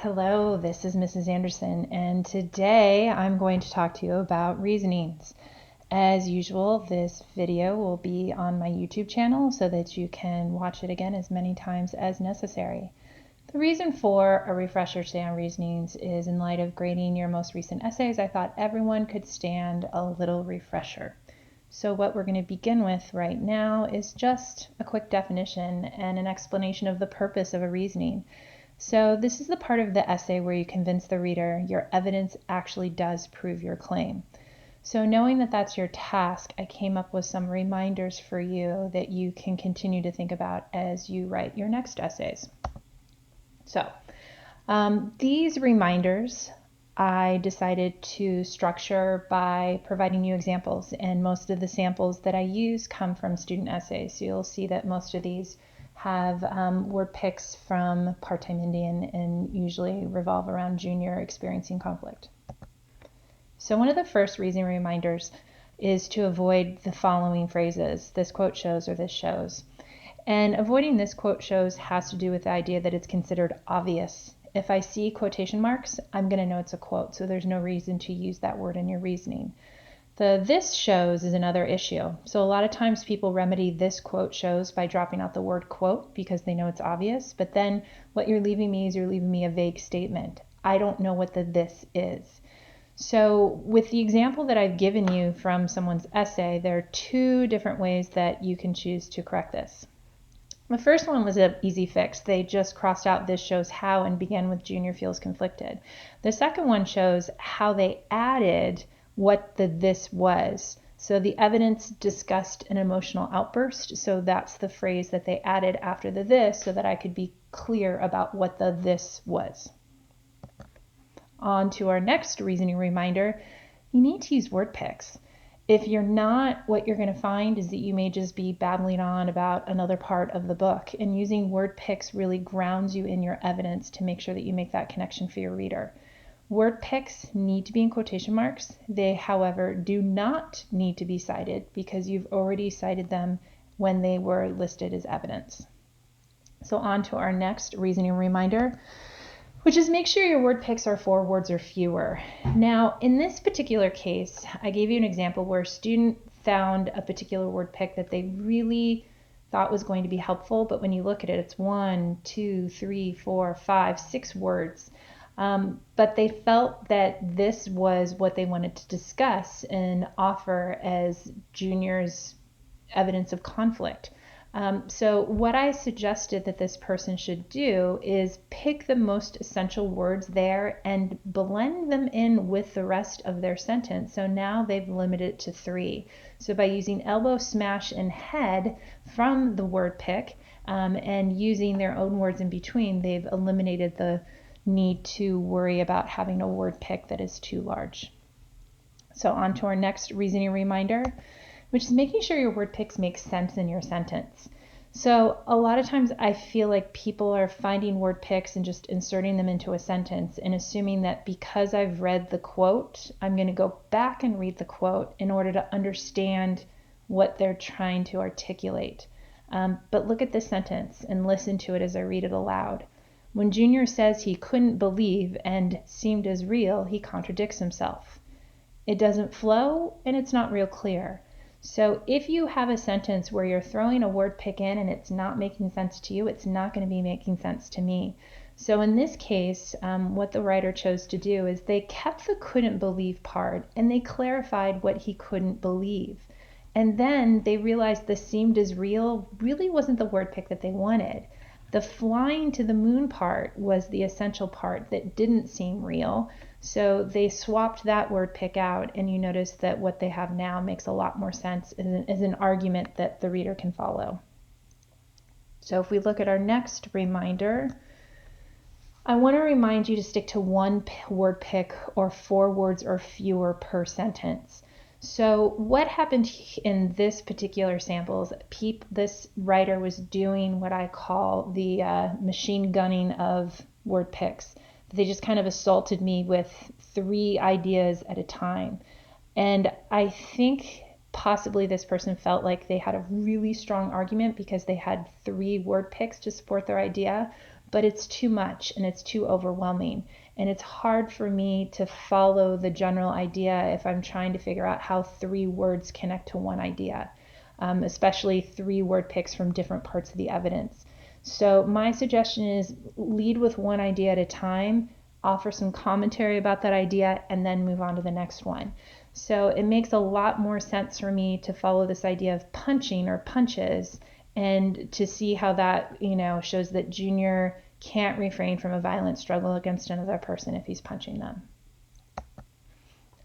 Hello, this is Mrs. Anderson, and today I'm going to talk to you about reasonings. As usual, this video will be on my YouTube channel so that you can watch it again as many times as necessary. The reason for a refresher today on reasonings is in light of grading your most recent essays, I thought everyone could stand a little refresher. So what we're going to begin with right now is just a quick definition and an explanation of the purpose of a reasoning. So this is the part of the essay where you convince the reader your evidence actually does prove your claim. So knowing that that's your task, I came up with some reminders for you that you can continue to think about as you write your next essays. So these reminders I decided to structure by providing you examples, and most of the samples that I use come from student essays. So you'll see that most of these have word picks from Part-Time Indian and usually revolve around junior experiencing conflict. So one of the first reasoning reminders is to avoid the following phrases: this quote shows or this shows. And avoiding this quote shows has to do with the idea that it's considered obvious. If I see quotation marks, I'm going to know it's a quote, so there's no reason to use that word in your reasoning. The this shows is another issue. So a lot of times people remedy this quote shows by dropping out the word quote because they know it's obvious, but then what you're leaving me is you're leaving me a vague statement. I don't know what the this is. So with the example that I've given you from someone's essay, there are two different ways that you can choose to correct this. The first one was an easy fix. They just crossed out this shows how and began with junior feels conflicted. The second one shows how they added what the this was. So the evidence discussed an emotional outburst. So that's the phrase that they added after the this so that I could be clear about what the this was. On to our next reasoning reminder. You need to use word picks. If you're not, what you're going to find is that you may just be babbling on about another part of the book, and using word picks really grounds you in your evidence to make sure that you make that connection for your reader. Word picks need to be in quotation marks. They, however, do not need to be cited because you've already cited them when they were listed as evidence. So on to our next reasoning reminder, which is make sure your word picks are 4 words or fewer. Now, in this particular case, I gave you an example where a student found a particular word pick that they really thought was going to be helpful, but when you look at it, it's 1, 2, 3, 4, 5, 6 words. But they felt that this was what they wanted to discuss and offer as juniors' evidence of conflict. So what I suggested that this person should do is pick the most essential words there and blend them in with the rest of their sentence. So now they've limited it to 3. So by using elbow, smash, and head from the word pick and using their own words in between, they've eliminated the need to worry about having a word pick that is too large. So on to our next reasoning reminder, which is making sure your word picks make sense in your sentence. So a lot of times I feel like people are finding word picks and just inserting them into a sentence and assuming that because I've read the quote, I'm going to go back and read the quote in order to understand what they're trying to articulate. But look at this sentence and listen to it as I read it aloud. When Junior says he couldn't believe and seemed as real, he contradicts himself. It doesn't flow and it's not real clear. So if you have a sentence where you're throwing a word pick in and it's not making sense to you, it's not going to be making sense to me. So in this case, what the writer chose to do is they kept the couldn't believe part and they clarified what he couldn't believe. And then they realized the seemed as real really wasn't the word pick that they wanted. The flying to the moon part was the essential part that didn't seem real. So they swapped that word pick out, and you notice that what they have now makes a lot more sense as an argument that the reader can follow. So if we look at our next reminder, I want to remind you to stick to 1 word pick or 4 words or fewer per sentence. So what happened in this particular sample is this writer was doing what I call the machine gunning of word picks. They just kind of assaulted me with 3 ideas at a time. And I think possibly this person felt like they had a really strong argument because they had 3 word picks to support their idea. but it's too much and it's too overwhelming. And it's hard for me to follow the general idea if I'm trying to figure out how 3 words connect to one idea, especially 3 word picks from different parts of the evidence. So my suggestion is lead with one idea at a time, offer some commentary about that idea, and then move on to the next one. So it makes a lot more sense for me to follow this idea of punching or punches, and to see how that, shows that Junior can't refrain from a violent struggle against another person if he's punching them.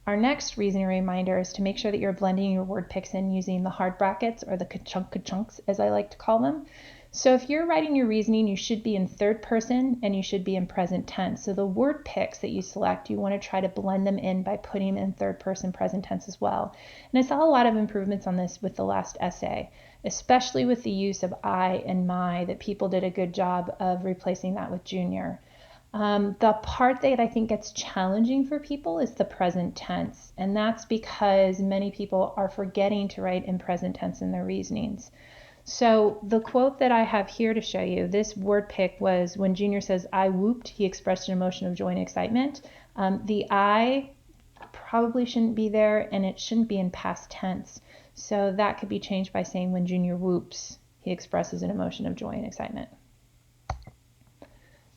Our next reasoning reminder is to make sure that you're blending your word picks in using the hard brackets, or the ka-chunks, as I like to call them. So if you're writing your reasoning, you should be in third person and you should be in present tense. So the word picks that you select, you want to try to blend them in by putting them in third person present tense as well. And I saw a lot of improvements on this with the last essay, especially with the use of I and my, that people did a good job of replacing that with Junior. The part that I think gets challenging for people is the present tense, and that's because many people are forgetting to write in present tense in their reasonings. So the quote that I have here to show you, this word pick was when Junior says, "I whooped," he expressed an emotion of joy and excitement. The I probably shouldn't be there, and it shouldn't be in past tense. So that could be changed by saying, when Junior whoops, he expresses an emotion of joy and excitement.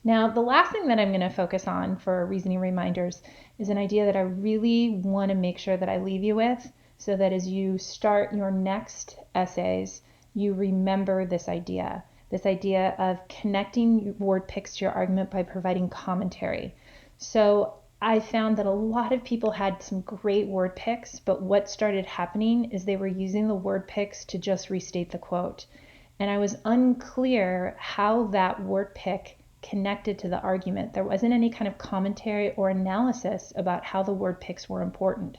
Now, the last thing that I'm going to focus on for reasoning reminders is an idea that I really want to make sure that I leave you with, so that as you start your next essays, you remember this idea of connecting word picks to your argument by providing commentary. So I found that a lot of people had some great word picks, but what started happening is they were using the word picks to just restate the quote. And I was unclear how that word pick connected to the argument. There wasn't any kind of commentary or analysis about how the word picks were important.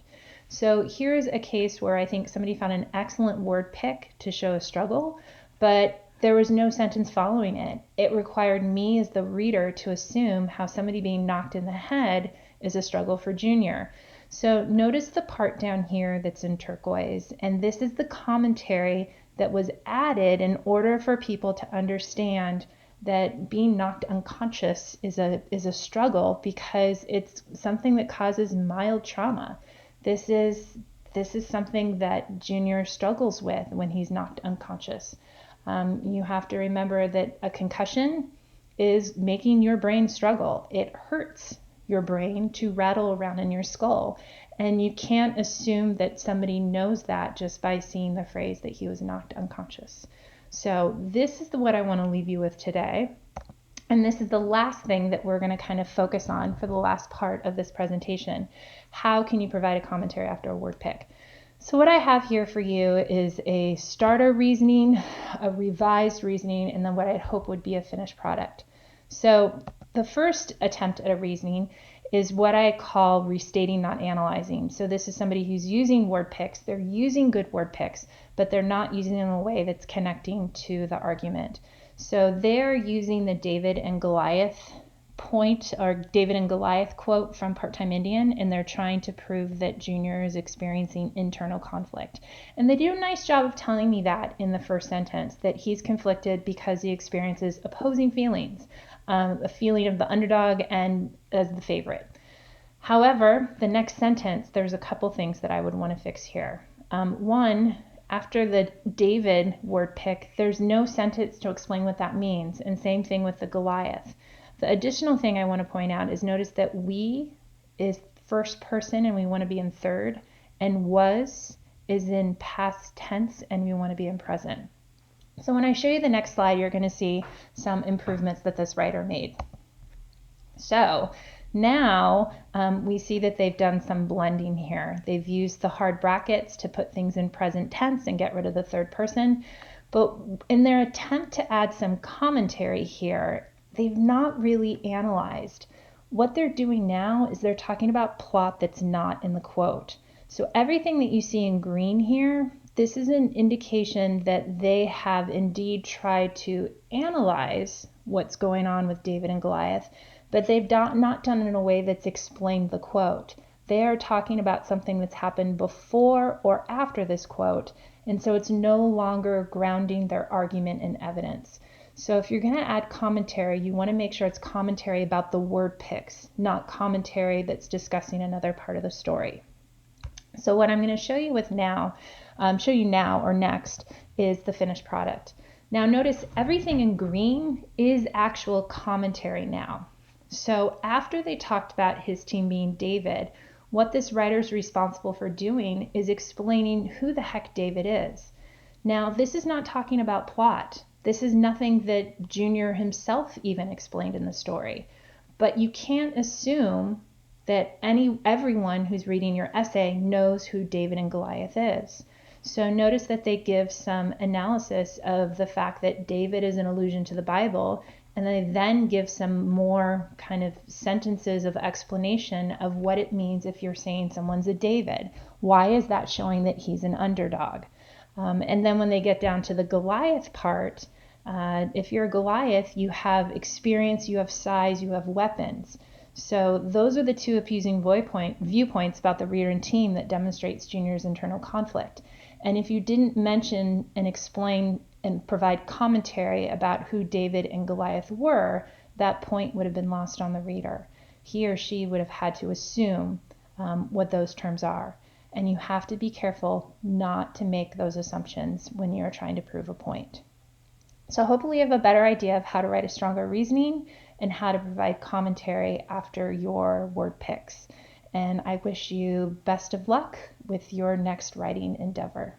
So here's a case where I think somebody found an excellent word pick to show a struggle, but there was no sentence following it. It required me as the reader to assume how somebody being knocked in the head is a struggle for Junior. So notice the part down here that's in turquoise, and this is the commentary that was added in order for people to understand that being knocked unconscious is a struggle, because it's something that causes mild trauma. This is something that Junior struggles with when he's knocked unconscious. You have to remember that a concussion is making your brain struggle. It hurts your brain to rattle around in your skull, and you can't assume that somebody knows that just by seeing the phrase that he was knocked unconscious. So this is what I want to leave you with today. And this is the last thing that we're going to kind of focus on for the last part of this presentation. How can you provide a commentary after a word pick? So what I have here for you is a starter reasoning, a revised reasoning, and then what I'd hope would be a finished product. So the first attempt at a reasoning is what I call restating, not analyzing. So this is somebody who's using word picks. They're using good word picks, but they're not using them in a way that's connecting to the argument. So they're using the David and Goliath point, or David and Goliath quote from Part-Time Indian, and they're trying to prove that Junior is experiencing internal conflict. And they do a nice job of telling me that in the first sentence, that he's conflicted because he experiences opposing feelings, a feeling of the underdog and as the favorite. However, the next sentence, there's a couple things that I would want to fix here. One, after the David word pick, there's no sentence to explain what that means, and same thing with the Goliath. The additional thing I want to point out is, notice that we is first person and we want to be in third, and was is in past tense and we want to be in present. So when I show you the next slide, you're going to see some improvements that this writer made. So now we see that they've done some blending here. They've used the hard brackets to put things in present tense and get rid of the third person. But in their attempt to add some commentary here, they've not really analyzed. What they're doing now is they're talking about plot that's not in the quote. So everything that you see in green here, this is an indication that they have indeed tried to analyze what's going on with David and Goliath, but they've not done it in a way that's explained the quote. They are talking about something that's happened before or after this quote, and so it's no longer grounding their argument in evidence. So if you're going to add commentary, you want to make sure it's commentary about the word picks, not commentary that's discussing another part of the story. So what I'm going to show you now or next is the finished product. Now notice everything in green is actual commentary now. So after they talked about his team being David, what this writer's responsible for doing is explaining who the heck David is. Now this is not talking about plot. This is nothing that Junior himself even explained in the story. But you can't assume that everyone who's reading your essay knows who David and Goliath is. So notice that they give some analysis of the fact that David is an allusion to the Bible, and they then give some more kind of sentences of explanation of what it means if you're saying someone's a David. Why is that showing that he's an underdog? And then when they get down to the Goliath part, if you're a Goliath, you have experience, you have size, you have weapons. So those are the two opposing viewpoints about the reader and team that demonstrates Junior's internal conflict. And if you didn't mention and explain and provide commentary about who David and Goliath were, that point would have been lost on the reader. He or she would have had to assume what those terms are. And you have to be careful not to make those assumptions when you're trying to prove a point. So hopefully you have a better idea of how to write a stronger reasoning and how to provide commentary after your word picks. And I wish you best of luck with your next writing endeavor.